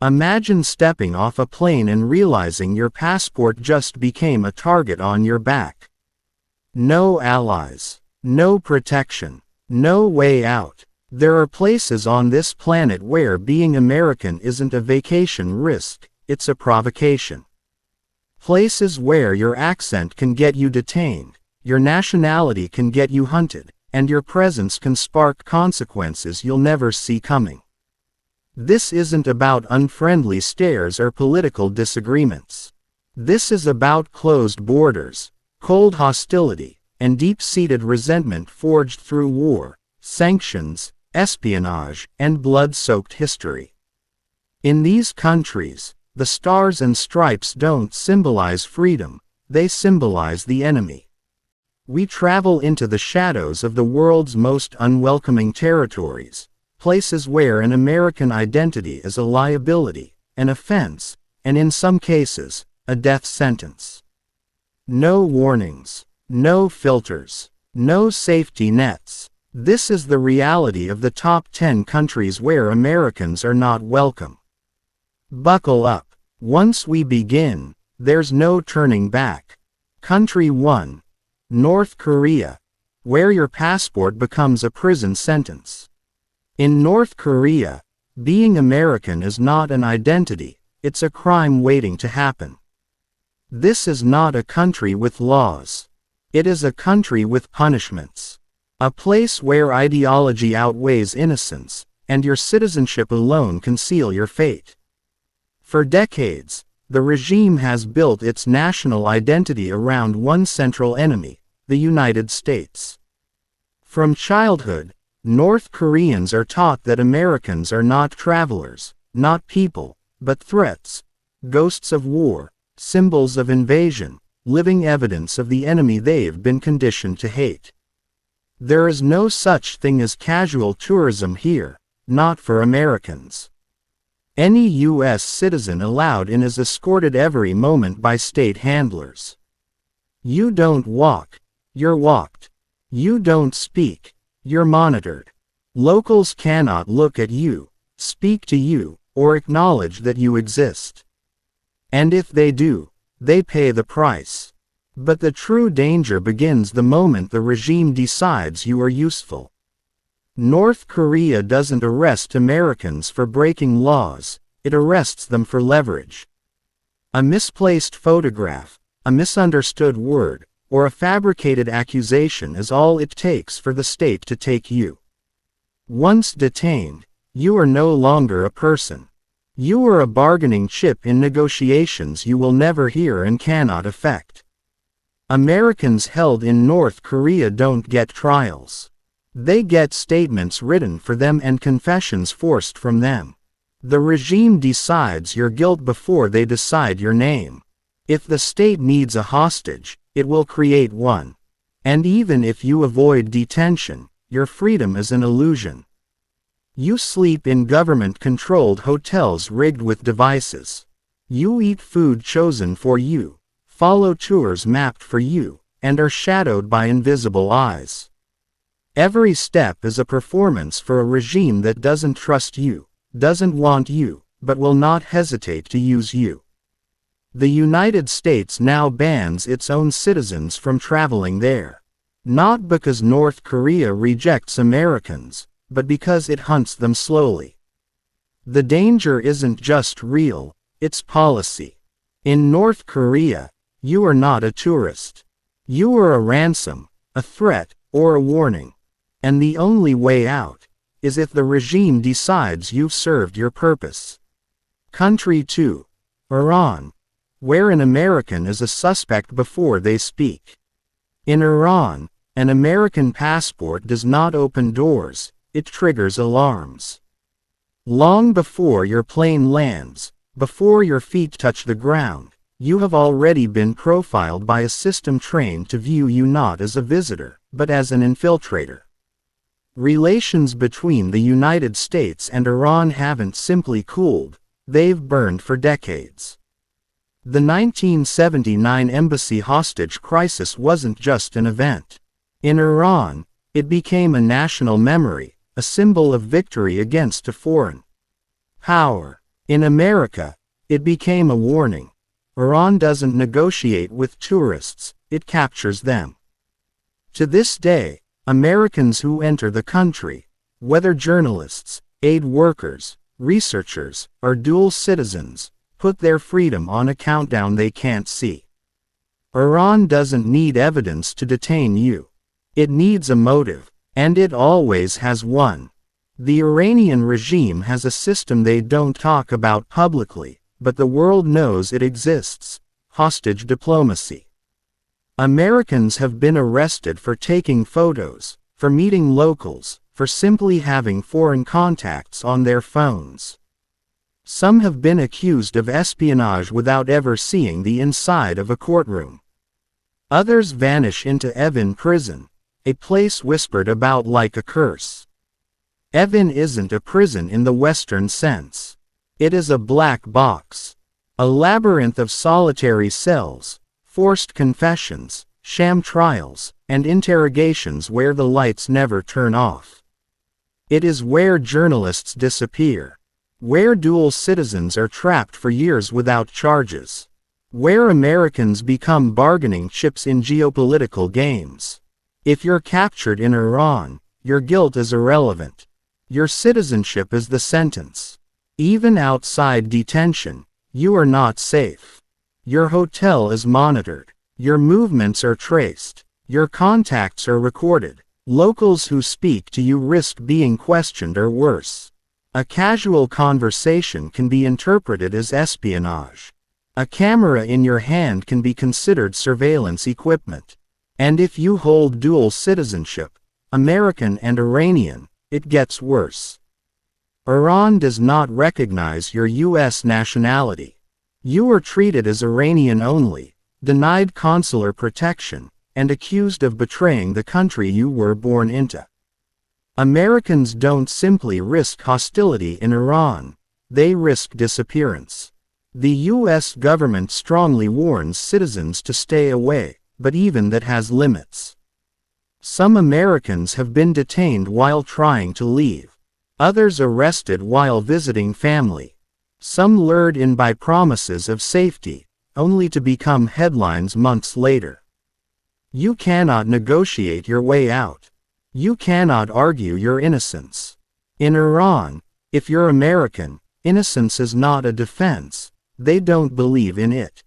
Imagine stepping off a plane and realizing your passport just became a target on your back. No allies, no protection, no way out. There are places on this planet where being American isn't a vacation risk, it's a provocation. Places where your accent can get you detained, your nationality can get you hunted, and your presence can spark consequences you'll never see coming. This isn't about unfriendly stares or political disagreements. This is about closed borders, cold hostility, and deep-seated resentment forged through war, sanctions, espionage, and blood-soaked history. In these countries, the stars and stripes don't symbolize freedom, they symbolize the enemy. We travel into the shadows of the world's most unwelcoming territories, places where an American identity is a liability, an offense, and in some cases, a death sentence. No warnings, no filters, no safety nets. This is the reality of the top 10 countries where Americans are not welcome. Buckle up. Once we begin, there's no turning back. Country 1. North Korea, where your passport becomes a prison sentence. In North Korea, being American is not an identity, it's a crime waiting to happen. This is not a country with laws. It is a country with punishments. A place where ideology outweighs innocence, and your citizenship alone can seal your fate. For decades, the regime has built its national identity around one central enemy, the United States. From childhood, North Koreans are taught that Americans are not travelers, not people, but threats, ghosts of war, symbols of invasion, living evidence of the enemy they've been conditioned to hate. There is no such thing as casual tourism here, not for Americans. Any U.S. citizen allowed in is escorted every moment by state handlers. You don't walk, you're walked. You don't speak, you're monitored. Locals cannot look at you, speak to you, or acknowledge that you exist. And if they do, they pay the price. But the true danger begins the moment the regime decides you are useful. North Korea doesn't arrest Americans for breaking laws, it arrests them for leverage. A misplaced photograph, a misunderstood word, or a fabricated accusation is all it takes for the state to take you. Once detained, you are no longer a person. You are a bargaining chip in negotiations you will never hear and cannot affect. Americans held in North Korea don't get trials. They get statements written for them and confessions forced from them. The regime decides your guilt before they decide your name. If the state needs a hostage, it will create one. And even if you avoid detention, your freedom is an illusion. You sleep in government-controlled hotels rigged with devices. You eat food chosen for you, follow tours mapped for you, and are shadowed by invisible eyes. Every step is a performance for a regime that doesn't trust you, doesn't want you, but will not hesitate to use you. The United States now bans its own citizens from traveling there. Not because North Korea rejects Americans, but because it hunts them slowly. The danger isn't just real, it's policy. In North Korea, you are not a tourist. You are a ransom, a threat, or a warning. And the only way out is if the regime decides you've served your purpose. Country 2. Iran, where an American is a suspect before they speak. In Iran, an American passport does not open doors, it triggers alarms. Long before your plane lands, before your feet touch the ground, you have already been profiled by a system trained to view you not as a visitor, but as an infiltrator. Relations between the United States and Iran haven't simply cooled, they've burned for decades. The 1979 embassy hostage crisis wasn't just an event. In Iran, it became a national memory, a symbol of victory against a foreign power. In America, it became a warning. Iran doesn't negotiate with tourists, it captures them. To this day, Americans who enter the country, whether journalists, aid workers, researchers, or dual citizens, put their freedom on a countdown they can't see. Iran doesn't need evidence to detain you. It needs a motive, and it always has one. The Iranian regime has a system they don't talk about publicly, but the world knows it exists: hostage diplomacy. Americans have been arrested for taking photos, for meeting locals, for simply having foreign contacts on their phones. Some have been accused of espionage without ever seeing the inside of a courtroom. Others vanish into Evin prison, a place whispered about like a curse. Evin isn't a prison in the Western sense. It is a black box. A labyrinth of solitary cells, forced confessions, sham trials, and interrogations where the lights never turn off. It is where journalists disappear. Where dual citizens are trapped for years without charges. Where Americans become bargaining chips in geopolitical games. If you're captured in Iran, your guilt is irrelevant. Your citizenship is the sentence. Even outside detention, you are not safe. Your hotel is monitored. Your movements are traced. Your contacts are recorded. Locals who speak to you risk being questioned or worse. A casual conversation can be interpreted as espionage. A camera in your hand can be considered surveillance equipment. And if you hold dual citizenship, American and Iranian, it gets worse. Iran does not recognize your U.S. nationality. You are treated as Iranian only, denied consular protection, and accused of betraying the country you were born into. Americans don't simply risk hostility in Iran, they risk disappearance. The U.S. government strongly warns citizens to stay away, but even that has limits. Some Americans have been detained while trying to leave. Others arrested while visiting family. Some lured in by promises of safety, only to become headlines months later. You cannot negotiate your way out. You cannot argue your innocence. In Iran, if you're American, innocence is not a defense. They don't believe in it.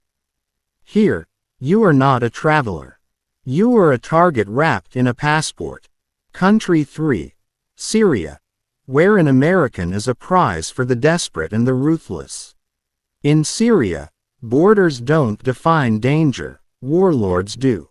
Here, you are not a traveler. You are a target wrapped in a passport. Country 3. Syria, where an American is a prize for the desperate and the ruthless. In Syria, borders don't define danger, warlords do.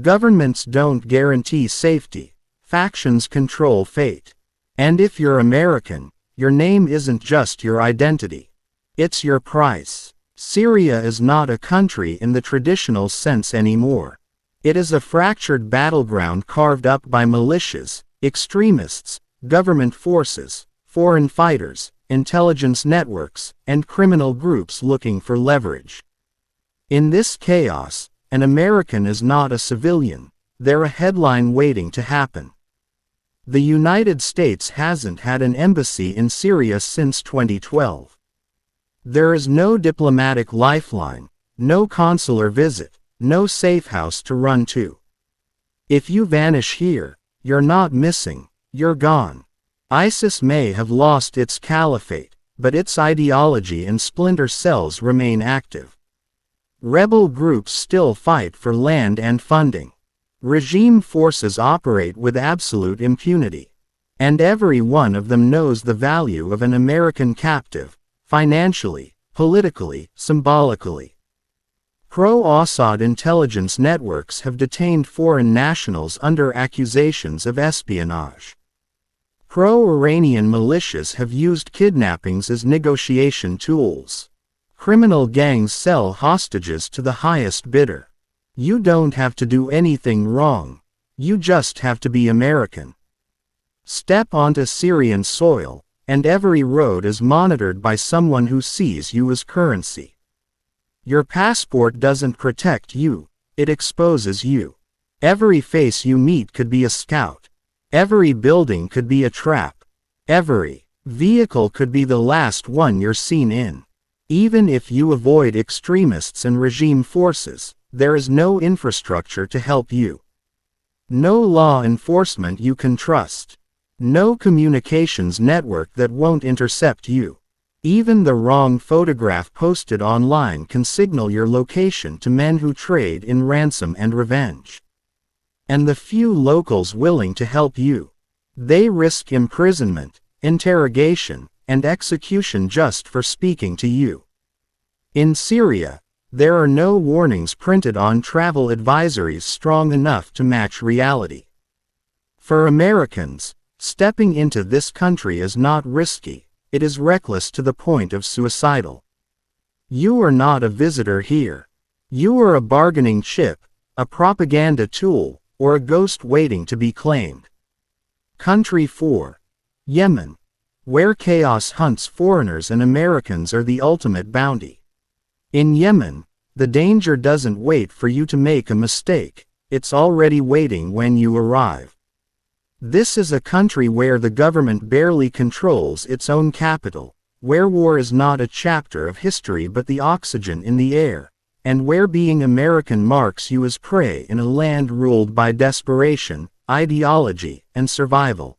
Governments don't guarantee safety, factions control fate. And if you're American, your name isn't just your identity. It's your price. Syria is not a country in the traditional sense anymore. It is a fractured battleground carved up by militias, extremists, government forces, foreign fighters, intelligence networks, and criminal groups looking for leverage. In this chaos, an American is not a civilian, they're a headline waiting to happen. The United States hasn't had an embassy in Syria since 2012. There is no diplomatic lifeline, no consular visit, no safe house to run to. If you vanish here, you're not missing, you're gone. ISIS may have lost its caliphate, but its ideology and splinter cells remain active. Rebel groups still fight for land and funding. Regime forces operate with absolute impunity. And every one of them knows the value of an American captive, financially, politically, symbolically. Pro-Assad intelligence networks have detained foreign nationals under accusations of espionage. Pro-Iranian militias have used kidnappings as negotiation tools. Criminal gangs sell hostages to the highest bidder. You don't have to do anything wrong. You just have to be American. Step onto Syrian soil, and every road is monitored by someone who sees you as currency. Your passport doesn't protect you, it exposes you. Every face you meet could be a scout. Every building could be a trap. Every Vehicle could be the last one you're seen in. Even if you avoid extremists and regime forces, there is no infrastructure to help you. No law enforcement you can trust. No communications network that won't intercept you. Even the wrong photograph posted online can signal your location to men who trade in ransom and revenge. And the few locals willing to help you, they risk imprisonment, interrogation, and execution just for speaking to you. In Syria, there are no warnings printed on travel advisories strong enough to match reality. For Americans, stepping into this country is not risky, it is reckless to the point of suicidal. You are not a visitor here. You are a bargaining chip, a propaganda tool, or a ghost waiting to be claimed. Country 4. Yemen, where chaos hunts foreigners and Americans are the ultimate bounty. In Yemen, the danger doesn't wait for you to make a mistake, it's already waiting when you arrive. This is a country where the government barely controls its own capital, where war is not a chapter of history but the oxygen in the air, and where being American marks you as prey in a land ruled by desperation, ideology, and survival.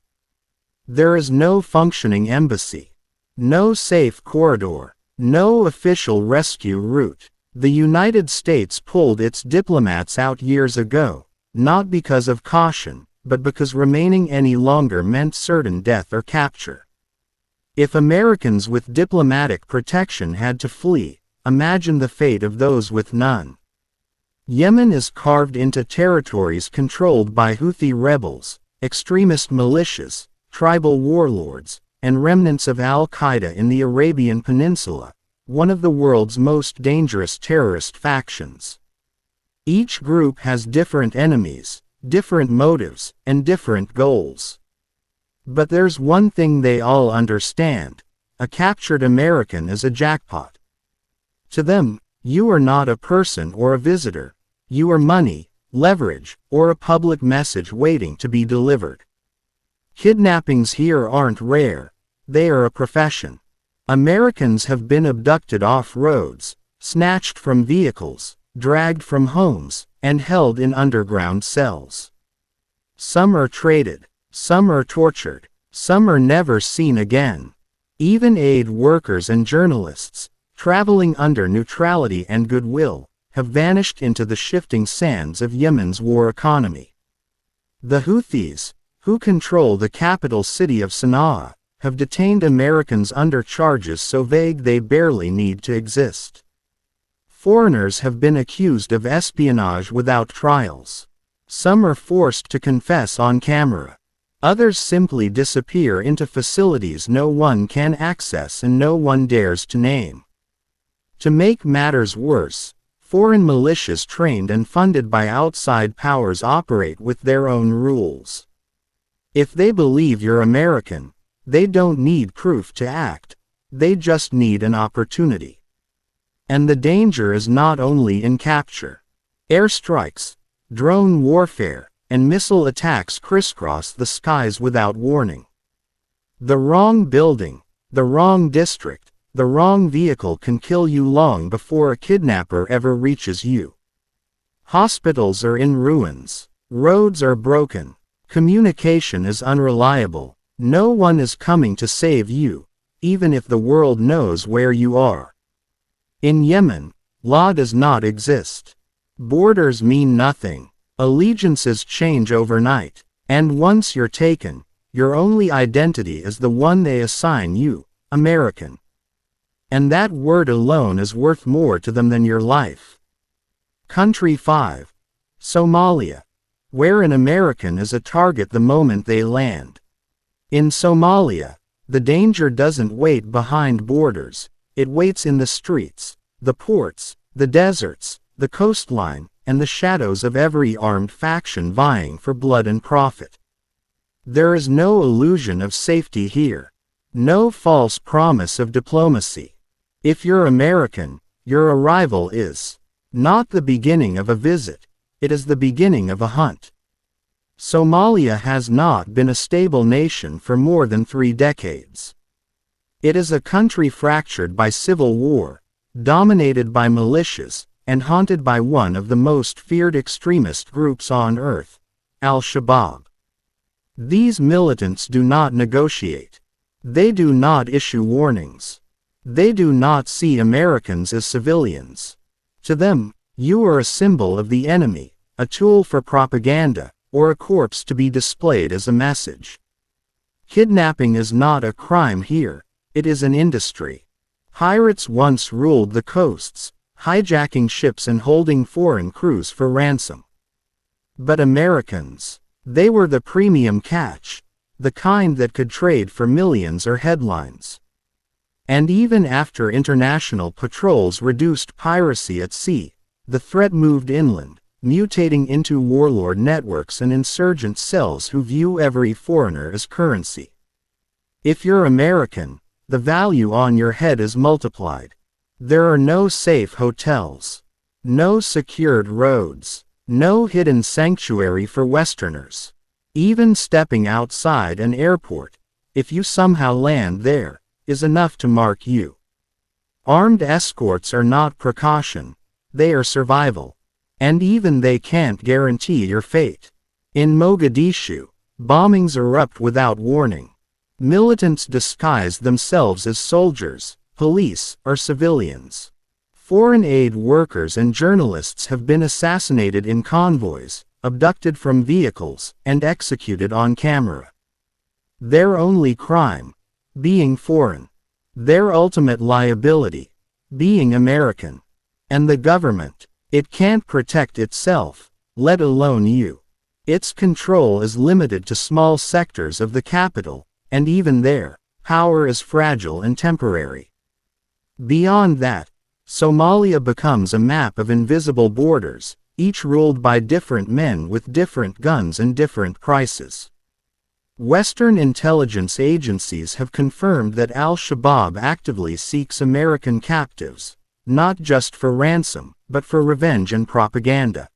There is no functioning embassy, no safe corridor, no official rescue route. The United States pulled its diplomats out years ago, not because of caution, but because remaining any longer meant certain death or capture. If Americans with diplomatic protection had to flee, imagine the fate of those with none. Yemen is carved into territories controlled by Houthi rebels, extremist militias, tribal warlords, and remnants of al-Qaeda in the Arabian Peninsula, one of the world's most dangerous terrorist factions. Each group has different enemies, different motives, and different goals. But there's one thing they all understand: a captured American is a jackpot. To them, you are not a person or a visitor, you are money, leverage, or a public message waiting to be delivered. Kidnappings here aren't rare, they are a profession. Americans have been abducted off roads, snatched from vehicles, dragged from homes, and held in underground cells. Some are traded, some are tortured, some are never seen again. Even aid workers and journalists, traveling under neutrality and goodwill, have vanished into the shifting sands of Yemen's war economy. The Houthis, who control the capital city of Sana'a, have detained Americans under charges so vague they barely need to exist. Foreigners have been accused of espionage without trials. Some are forced to confess on camera. Others simply disappear into facilities no one can access and no one dares to name. To make matters worse, foreign militias trained and funded by outside powers operate with their own rules. If they believe you're American, they don't need proof to act, they just need an opportunity. And the danger is not only in capture. Airstrikes, drone warfare, and missile attacks crisscross the skies without warning. The wrong building, the wrong district, the wrong vehicle can kill you long before a kidnapper ever reaches you. Hospitals are in ruins, roads are broken, communication is unreliable, no one is coming to save you, even if the world knows where you are. In Yemen, law does not exist. Borders mean nothing. Allegiances change overnight. And once you're taken, your only identity is the one they assign you, American. And that word alone is worth more to them than your life. Country 5. Somalia, where an American is a target the moment they land. In Somalia, the danger doesn't wait behind borders, it waits in the streets, the ports, the deserts, the coastline, and the shadows of every armed faction vying for blood and profit. There is no illusion of safety here. No false promise of diplomacy. If you're American, your arrival is not the beginning of a visit, it is the beginning of a hunt. Somalia has not been a stable nation for more than 3 decades. It is a country fractured by civil war, dominated by militias, and haunted by one of the most feared extremist groups on earth, Al-Shabaab. These militants do not negotiate. They do not issue warnings. They do not see Americans as civilians. To them, you are a symbol of the enemy, a tool for propaganda, or a corpse to be displayed as a message. Kidnapping is not a crime here, it is an industry. Pirates once ruled the coasts, hijacking ships and holding foreign crews for ransom. But Americans, they were the premium catch, the kind that could trade for millions or headlines. And even after international patrols reduced piracy at sea, the threat moved inland, mutating into warlord networks and insurgent cells who view every foreigner as currency. If you're American, the value on your head is multiplied. There are no safe hotels, no secured roads, no hidden sanctuary for Westerners. Even stepping outside an airport, if you somehow land there, is enough to mark you. Armed escorts are not precaution, they are survival. And even they can't guarantee your fate. In Mogadishu, bombings erupt without warning. Militants disguise themselves as soldiers, police, or civilians. Foreign aid workers and journalists have been assassinated in convoys, abducted from vehicles, and executed on camera. Their only crime, being foreign. Their ultimate liability, being American. And the government, it can't protect itself, let alone you. Its control is limited to small sectors of the capital, and even there, power is fragile and temporary. Beyond that, Somalia becomes a map of invisible borders, each ruled by different men with different guns and different prices. Western intelligence agencies have confirmed that Al-Shabaab actively seeks American captives, not just for ransom, but for revenge and propaganda.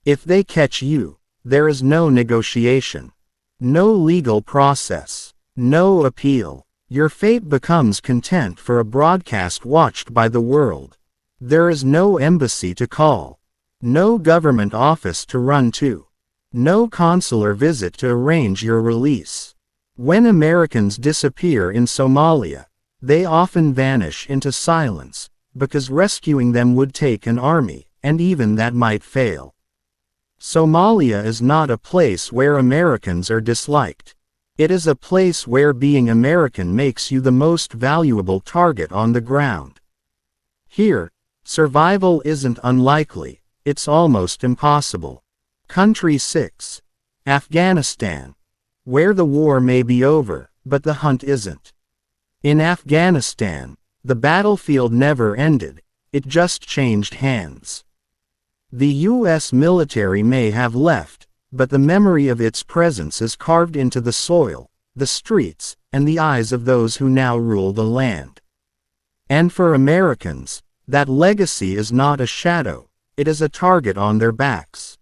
If they catch you, there is no negotiation, no legal process, no appeal. Your fate becomes content for a broadcast watched by the world. There is no embassy to call, no government office to run to, no consular visit to arrange your release. When Americans disappear in Somalia, they often vanish into silence, because rescuing them would take an army, and even that might fail. Somalia is not a place where Americans are disliked. It is a place where being American makes you the most valuable target on the ground. Here, survival isn't unlikely, it's almost impossible. Country 6. Afghanistan. Where the war may be over, but the hunt isn't. In Afghanistan, the battlefield never ended, it just changed hands. The U.S. military may have left, but the memory of its presence is carved into the soil, the streets, and the eyes of those who now rule the land. And for Americans, that legacy is not a shadow, it is a target on their backs.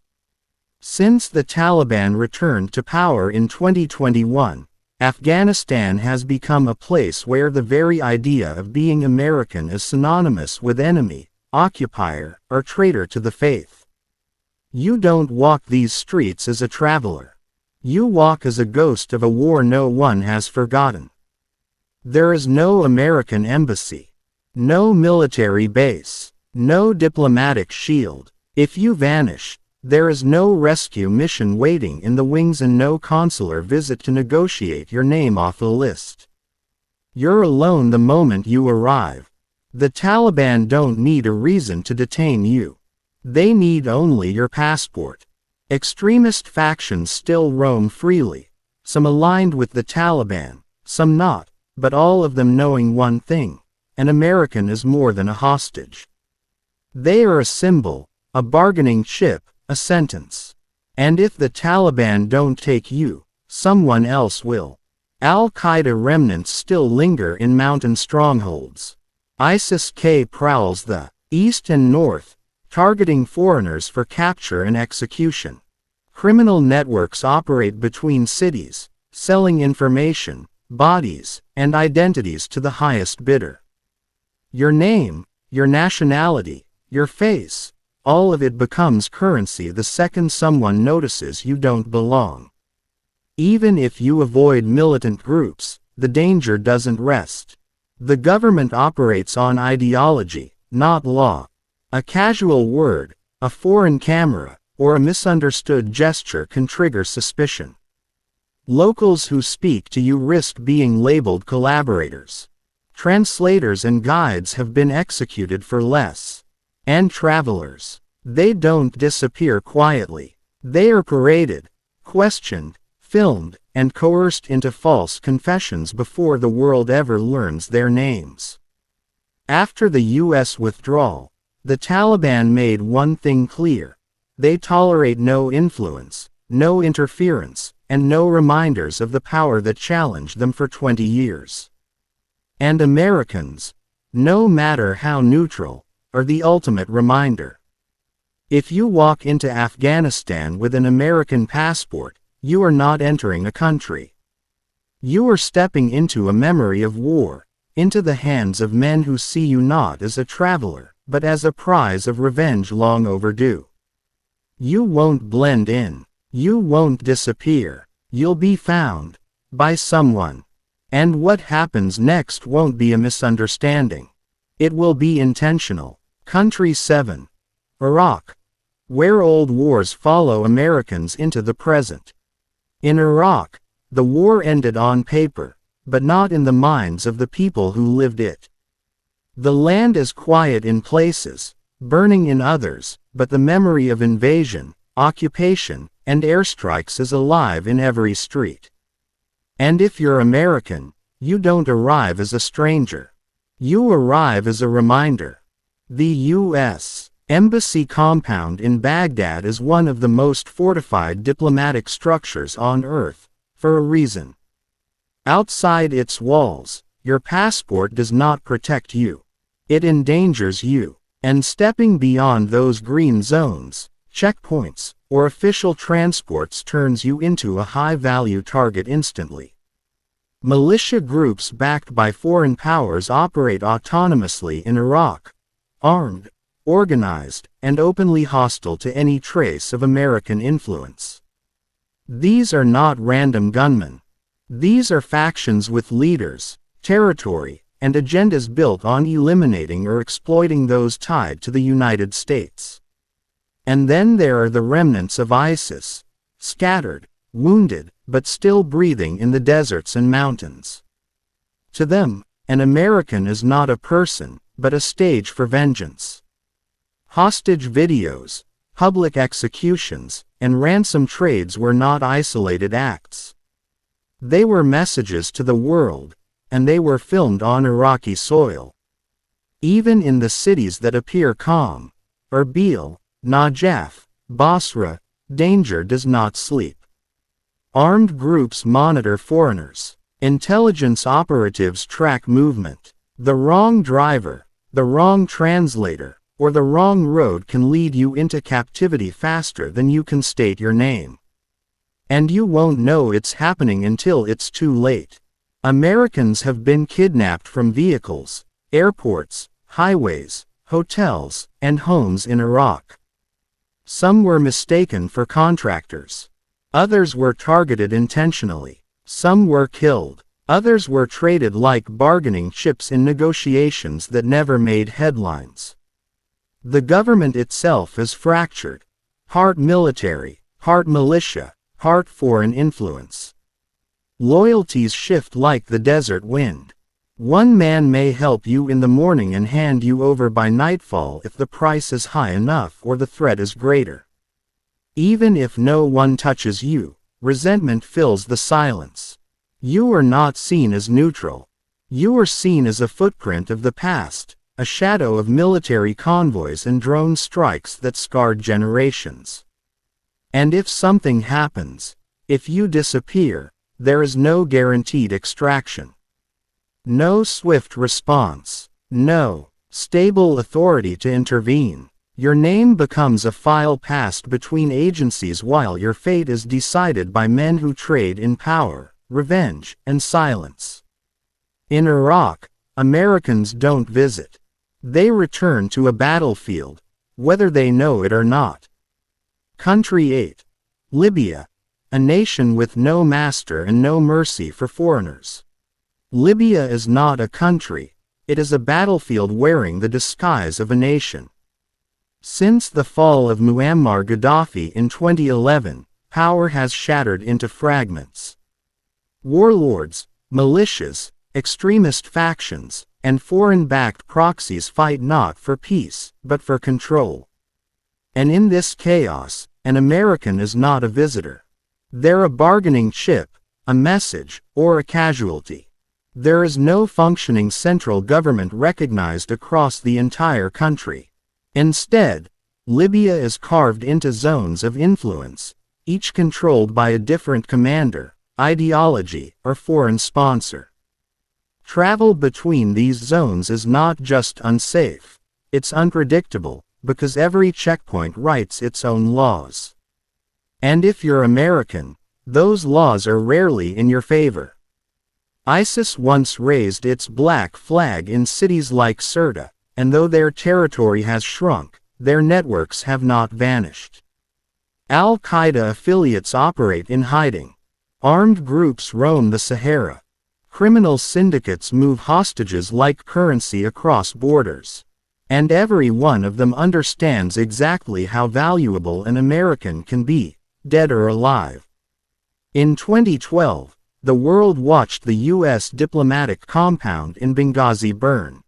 Since the Taliban returned to power in 2021, Afghanistan has become a place where the very idea of being American is synonymous with enemy, occupier, or traitor to the faith. You don't walk these streets as a traveler. You walk as a ghost of a war no one has forgotten. There is no American embassy, no military base, no diplomatic shield. If you vanish, there is no rescue mission waiting in the wings and no consular visit to negotiate your name off the list. You're alone the moment you arrive. The Taliban don't need a reason to detain you. They need only your passport. Extremist factions still roam freely, some aligned with the Taliban, some not, but all of them knowing one thing: an American is more than a hostage. They are a symbol, a bargaining chip, a sentence. And if the Taliban don't take you, someone else will. Al-Qaeda remnants still linger in mountain strongholds. ISIS-K prowls the east and north, targeting foreigners for capture and execution. Criminal networks operate between cities, selling information, bodies, and identities to the highest bidder. Your name, your nationality, your face, all of it becomes currency the second someone notices you don't belong. Even if you avoid militant groups, the danger doesn't rest. The government operates on ideology, not law. A casual word, a foreign camera, or a misunderstood gesture can trigger suspicion. Locals who speak to you risk being labeled collaborators. Translators and guides have been executed for less. And travelers. They don't disappear quietly. They are paraded, questioned, filmed, and coerced into false confessions before the world ever learns their names. After the U.S. withdrawal, the Taliban made one thing clear. They tolerate no influence, no interference, and no reminders of the power that challenged them for 20 years. And Americans, no matter how neutral, are the ultimate reminder. If you walk into Afghanistan with an American passport, you are not entering a country. You are stepping into a memory of war, into the hands of men who see you not as a traveler, but as a prize of revenge long overdue. You won't blend in. You won't disappear. You'll be found. By someone. And what happens next won't be a misunderstanding. It will be intentional. Country 7. Iraq. Where old wars follow Americans into the present. In Iraq, the war ended on paper, but not in the minds of the people who lived it. The land is quiet in places, burning in others, but the memory of invasion, occupation, and airstrikes is alive in every street. And if you're American, you don't arrive as a stranger. You arrive as a reminder. The U.S. Embassy compound in Baghdad is one of the most fortified diplomatic structures on Earth, for a reason. Outside its walls, your passport does not protect you. It endangers you. And stepping beyond those green zones, checkpoints, or official transports turns you into a high-value target instantly. Militia groups backed by foreign powers operate autonomously in Iraq, armed, organized, and openly hostile to any trace of American influence. These are not random gunmen. These are factions with leaders, territory, and agendas built on eliminating or exploiting those tied to the United States. And then there are the remnants of ISIS, scattered, wounded, but still breathing in the deserts and mountains. To them, an American is not a person, but a stage for vengeance. Hostage videos, public executions, and ransom trades were not isolated acts. They were messages to the world, and they were filmed on Iraqi soil. Even in the cities that appear calm, Erbil, Najaf, Basra, danger does not sleep. Armed groups monitor foreigners. Intelligence operatives track movement. The wrong driver, the wrong translator, or the wrong road can lead you into captivity faster than you can state your name. And you won't know it's happening until it's too late. Americans have been kidnapped from vehicles, airports, highways, hotels, and homes in Iraq. Some were mistaken for contractors. Others were targeted intentionally. Some were killed. Others were traded like bargaining chips in negotiations that never made headlines. The government itself is fractured. Part military, part militia, part foreign influence. Loyalties shift like the desert wind. One man may help you in the morning and hand you over by nightfall if the price is high enough or the threat is greater. Even if no one touches you, resentment fills the silence. You are not seen as neutral. You are seen as a footprint of the past, a shadow of military convoys and drone strikes that scarred generations. And if something happens, if you disappear, there is no guaranteed extraction. No swift response. No stable authority to intervene. Your name becomes a file passed between agencies while your fate is decided by men who trade in power, revenge, and silence. In Iraq, Americans don't visit. They return to a battlefield, whether they know it or not. Country 8. Libya, a nation with no master and no mercy for foreigners. Libya is not a country, it is a battlefield wearing the disguise of a nation. Since the fall of Muammar Gaddafi in 2011, power has shattered into fragments. Warlords, militias, extremist factions, and foreign-backed proxies fight not for peace, but for control. And in this chaos, an American is not a visitor. They're a bargaining chip, a message, or a casualty. There is no functioning central government recognized across the entire country. Instead, Libya is carved into zones of influence, each controlled by a different commander, ideology, or foreign sponsor. Travel between these zones is not just unsafe, it's unpredictable, because every checkpoint writes its own laws. And if you're American, those laws are rarely in your favor. ISIS once raised its black flag in cities like Sirte, and though their territory has shrunk, their networks have not vanished. Al-Qaeda affiliates operate in hiding. Armed groups roam the Sahara. Criminal syndicates move hostages like currency across borders. And every one of them understands exactly how valuable an American can be, dead or alive. In 2012, the world watched the U.S. diplomatic compound in Benghazi burn.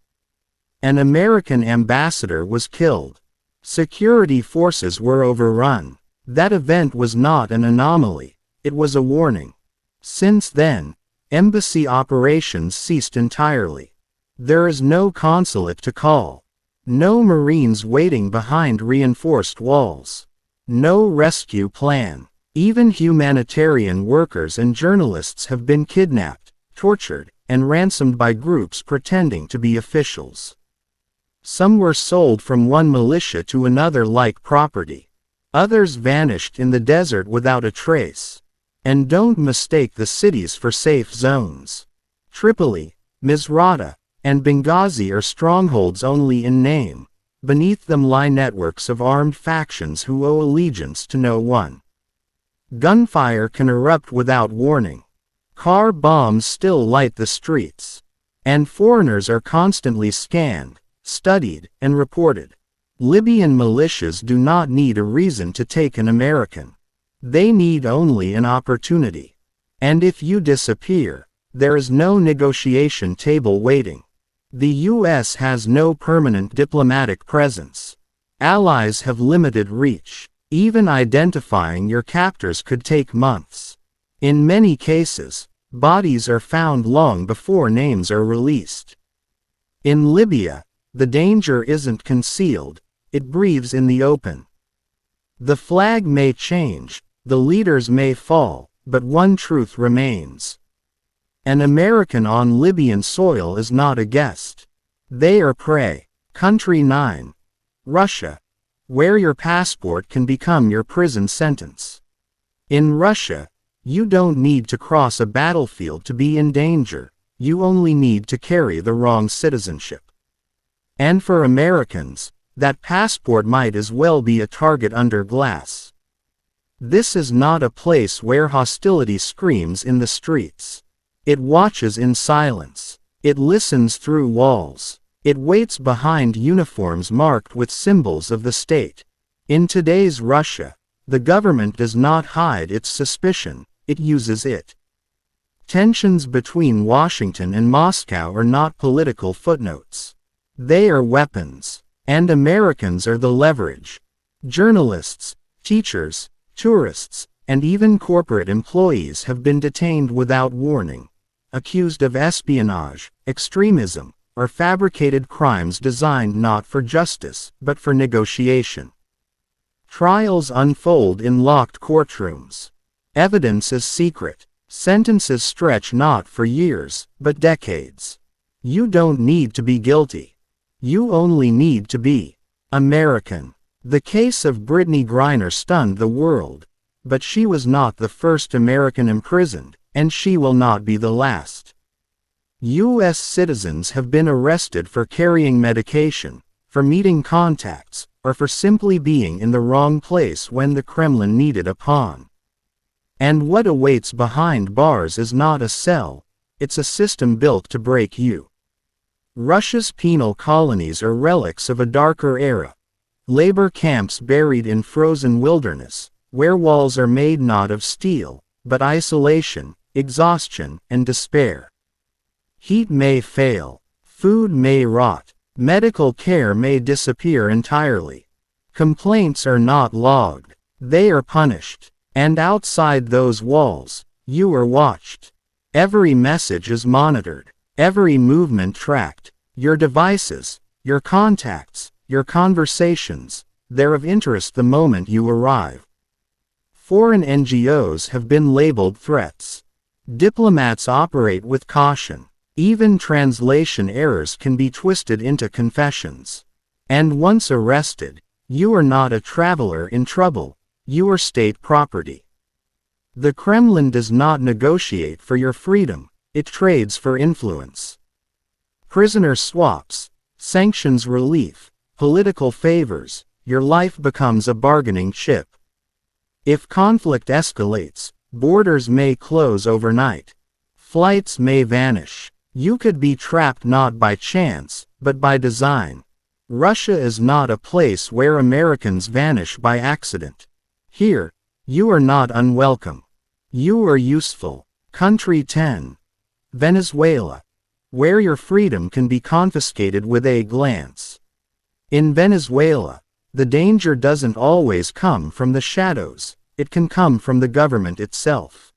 An American ambassador was killed. Security forces were overrun. That event was not an anomaly, it was a warning. Since then, embassy operations ceased entirely. There is no consulate to call. No Marines waiting behind reinforced walls. No rescue plan. Even humanitarian workers and journalists have been kidnapped, tortured, and ransomed by groups pretending to be officials. Some were sold from one militia to another like property. Others vanished in the desert without a trace. And don't mistake the cities for safe zones. Tripoli, Misrata, and Benghazi are strongholds only in name. Beneath them lie networks of armed factions who owe allegiance to no one. Gunfire can erupt without warning. Car bombs still light the streets. And foreigners are constantly scanned, studied, and reported. Libyan militias do not need a reason to take an American. They need only an opportunity. And if you disappear, there is no negotiation table waiting. The U.S. has no permanent diplomatic presence. Allies have limited reach. Even identifying your captors could take months. In many cases, bodies are found long before names are released. In Libya, the danger isn't concealed, it breathes in the open. The flag may change, the leaders may fall, but one truth remains. An American on Libyan soil is not a guest. They are prey. Country 9. Russia, where your passport can become your prison sentence. In Russia, you don't need to cross a battlefield to be in danger, you only need to carry the wrong citizenship. And for Americans, that passport might as well be a target under glass. This is not a place where hostility screams in the streets. It watches in silence. It listens through walls. It waits behind uniforms marked with symbols of the state. In today's Russia, the government does not hide its suspicion, it uses it. Tensions between Washington and Moscow are not political footnotes. They are weapons. And Americans are the leverage. Journalists, teachers, tourists, and even corporate employees have been detained without warning, accused of espionage, extremism, or fabricated crimes designed not for justice, but for negotiation. Trials unfold in locked courtrooms. Evidence is secret. Sentences stretch not for years, but decades. You don't need to be guilty. You only need to be American. The case of Brittany Griner stunned the world. But she was not the first American imprisoned, and she will not be the last. U.S. citizens have been arrested for carrying medication, for meeting contacts, or for simply being in the wrong place when the Kremlin needed a pawn. And what awaits behind bars is not a cell, it's a system built to break you. Russia's penal colonies are relics of a darker era. Labor camps buried in frozen wilderness, where walls are made not of steel, but isolation, exhaustion, and despair. Heat may fail, food may rot, medical care may disappear entirely. Complaints are not logged, they are punished. And outside those walls, you are watched. Every message is monitored, every movement tracked. Your devices, your contacts, your conversations, they're of interest the moment you arrive. Foreign NGOs have been labeled threats. Diplomats operate with caution. Even translation errors can be twisted into confessions. And once arrested, you are not a traveler in trouble. You are state property. The Kremlin does not negotiate for your freedom, it trades for influence. Prisoner swaps, sanctions relief, political favors, your life becomes a bargaining chip. If conflict escalates, borders may close overnight. Flights may vanish. You could be trapped not by chance, but by design. Russia is not a place where Americans vanish by accident. Here, you are not unwelcome. You are useful. Country 10. Venezuela. Where your freedom can be confiscated with a glance. In Venezuela, the danger doesn't always come from the shadows, it can come from the government itself.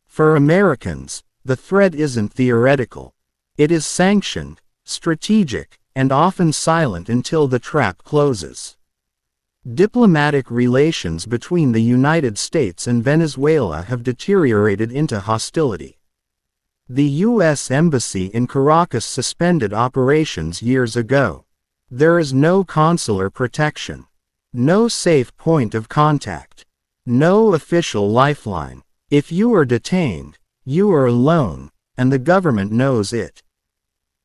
For Americans, the threat isn't theoretical. It is sanctioned, strategic, and often silent until the trap closes. Diplomatic relations between the United States and Venezuela have deteriorated into hostility. The U.S. Embassy in Caracas suspended operations years ago. There is no consular protection, no safe point of contact, no official lifeline. If you are detained, you are alone, and the government knows it.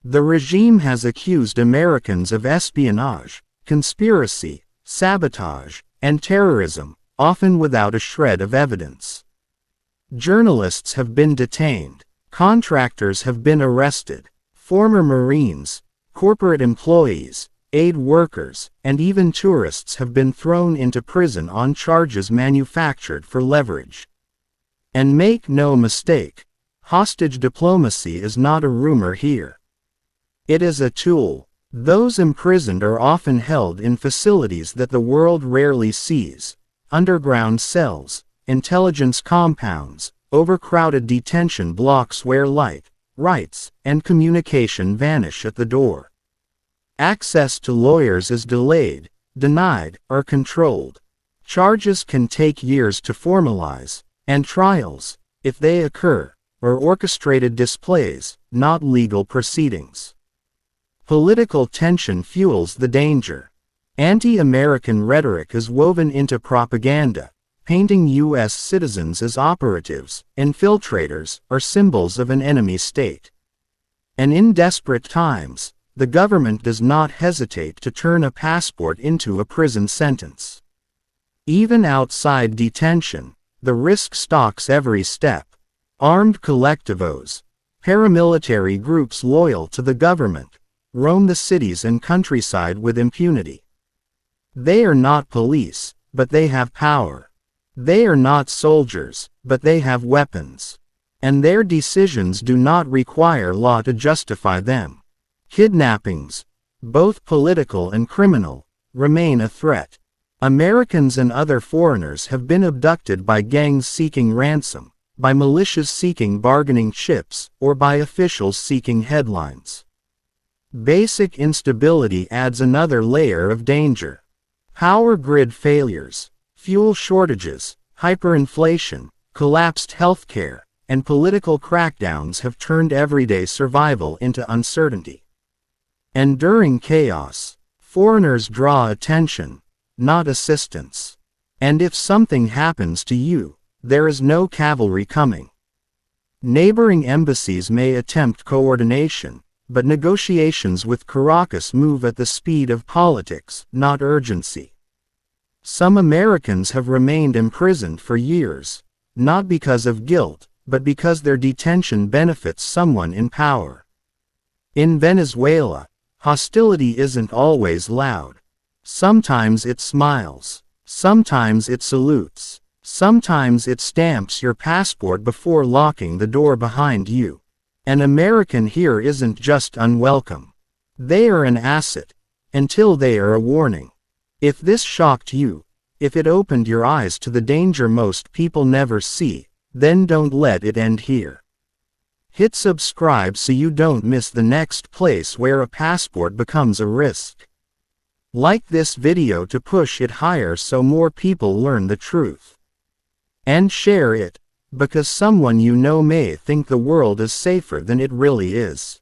The regime has accused Americans of espionage, conspiracy, sabotage, and terrorism, often without a shred of evidence. Journalists have been detained, contractors have been arrested, former Marines, corporate employees, aid workers, and even tourists have been thrown into prison on charges manufactured for leverage. And make no mistake, hostage diplomacy is not a rumor here. It is a tool. Those imprisoned are often held in facilities that the world rarely sees: underground cells, intelligence compounds, overcrowded detention blocks where light, rights, and communication vanish at the door. Access to lawyers is delayed, denied, or controlled. Charges can take years to formalize, and trials, if they occur, are orchestrated displays, not legal proceedings. Political tension fuels the danger. Anti-American rhetoric is woven into propaganda, painting U.S. citizens as operatives, infiltrators, or symbols of an enemy state. And in desperate times, the government does not hesitate to turn a passport into a prison sentence. Even outside detention, the risk stalks every step. Armed collectivos, paramilitary groups loyal to the government, roam the cities and countryside with impunity. They are not police, but they have power. They are not soldiers, but they have weapons. And their decisions do not require law to justify them. Kidnappings, both political and criminal, remain a threat. Americans and other foreigners have been abducted by gangs seeking ransom, by militias seeking bargaining chips, or by officials seeking headlines. Basic instability adds another layer of danger. Power grid failures, fuel shortages, hyperinflation, collapsed healthcare, and political crackdowns have turned everyday survival into uncertainty. And during chaos, foreigners draw attention, not assistance. And if something happens to you, there is no cavalry coming. Neighboring embassies may attempt coordination, but negotiations with Caracas move at the speed of politics, not urgency. Some Americans have remained imprisoned for years, not because of guilt, but because their detention benefits someone in power. In Venezuela, hostility isn't always loud. Sometimes it smiles. Sometimes it salutes. Sometimes it stamps your passport before locking the door behind you. An American here isn't just unwelcome. They are an asset, until they are a warning. If this shocked you, if it opened your eyes to the danger most people never see, then don't let it end here. Hit subscribe so you don't miss the next place where a passport becomes a risk. Like this video to push it higher so more people learn the truth. And share it, because someone you know may think the world is safer than it really is.